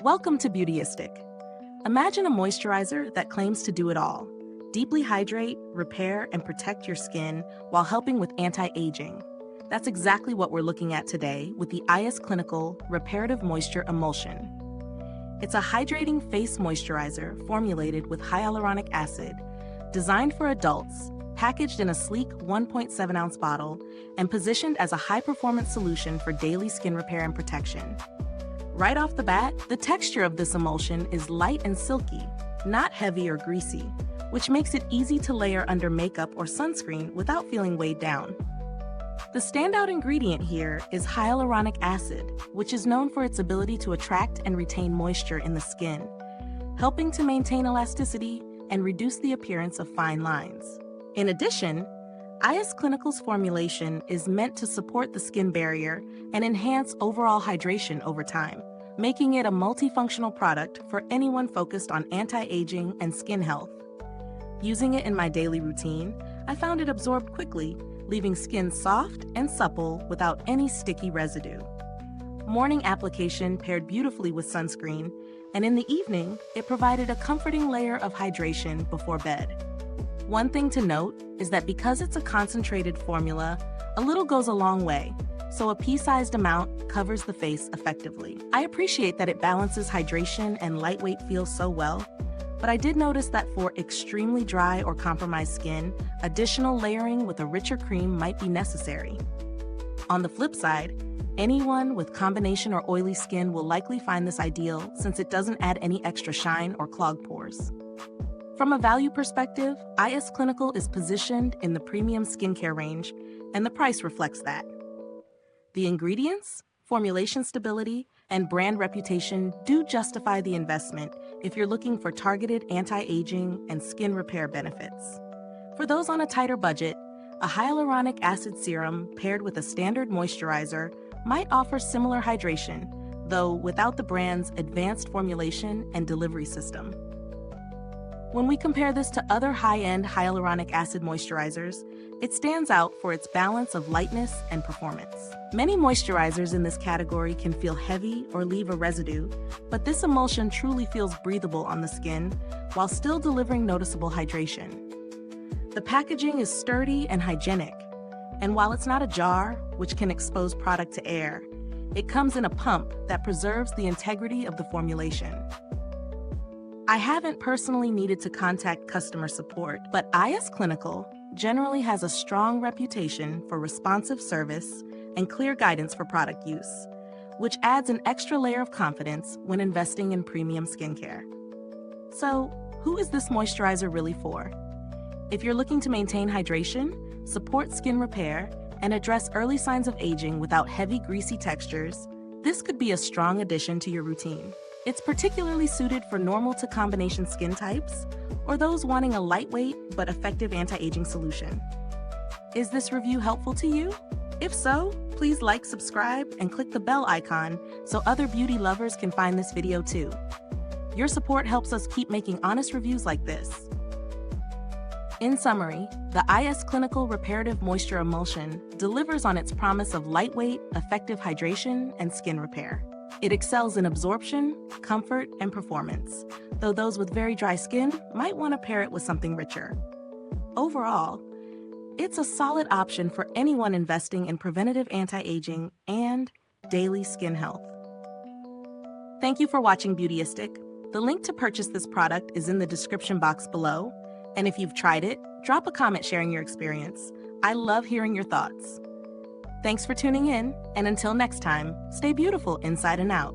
Welcome to Beautyistic. Imagine a moisturizer that claims to do it all. Deeply hydrate, repair, and protect your skin while helping with anti-aging. That's exactly what we're looking at today with the CLINICAL Reparative Moisture Emulsion. It's a hydrating face moisturizer formulated with hyaluronic acid, designed for adults, packaged in a sleek 1.7-ounce bottle, and positioned as a high-performance solution for daily skin repair and protection. Right off the bat, the texture of this emulsion is light and silky, not heavy or greasy, which makes it easy to layer under makeup or sunscreen without feeling weighed down. The standout ingredient here is hyaluronic acid, which is known for its ability to attract and retain moisture in the skin, helping to maintain elasticity and reduce the appearance of fine lines. In addition, CLINICAL's formulation is meant to support the skin barrier and enhance overall hydration over time, making it a multifunctional product for anyone focused on anti-aging and skin health. Using it in my daily routine, I found it absorbed quickly, leaving skin soft and supple without any sticky residue. Morning application paired beautifully with sunscreen, and in the evening, it provided a comforting layer of hydration before bed. One thing to note is that because it's a concentrated formula, a little goes a long way, so a pea-sized amount covers the face effectively. I appreciate that it balances hydration and lightweight feel so well, but I did notice that for extremely dry or compromised skin, additional layering with a richer cream might be necessary. On the flip side, anyone with combination or oily skin will likely find this ideal since it doesn't add any extra shine or clog pores. From a value perspective, CLINICAL is positioned in the premium skincare range, and the price reflects that. The ingredients, formulation stability, and brand reputation do justify the investment if you're looking for targeted anti-aging and skin repair benefits. For those on a tighter budget, a hyaluronic acid serum paired with a standard moisturizer might offer similar hydration, though without the brand's advanced formulation and delivery system. When we compare this to other high-end hyaluronic acid moisturizers, it stands out for its balance of lightness and performance. Many moisturizers in this category can feel heavy or leave a residue, but this emulsion truly feels breathable on the skin while still delivering noticeable hydration. The packaging is sturdy and hygienic, and while it's not a jar, which can expose product to air, it comes in a pump that preserves the integrity of the formulation. I haven't personally needed to contact customer support, but CLINICAL generally has a strong reputation for responsive service and clear guidance for product use, which adds an extra layer of confidence when investing in premium skincare. So, who is this moisturizer really for? If you're looking to maintain hydration, support skin repair, and address early signs of aging without heavy, greasy textures, this could be a strong addition to your routine. It's particularly suited for normal to combination skin types or those wanting a lightweight but effective anti-aging solution. Is this review helpful to you? If so, please like, subscribe, and click the bell icon so other beauty lovers can find this video too. Your support helps us keep making honest reviews like this. In summary, the CLINICAL Reparative Moisture Emulsion delivers on its promise of lightweight, effective hydration and skin repair. It excels in absorption, comfort, and performance, though those with very dry skin might want to pair it with something richer. Overall, it's a solid option for anyone investing in preventative anti-aging and daily skin health. Thank you for watching Beautyistic. The link to purchase this product is in the description box below, and if you've tried it, drop a comment sharing your experience. I love hearing your thoughts. Thanks for tuning in, and until next time, stay beautiful inside and out.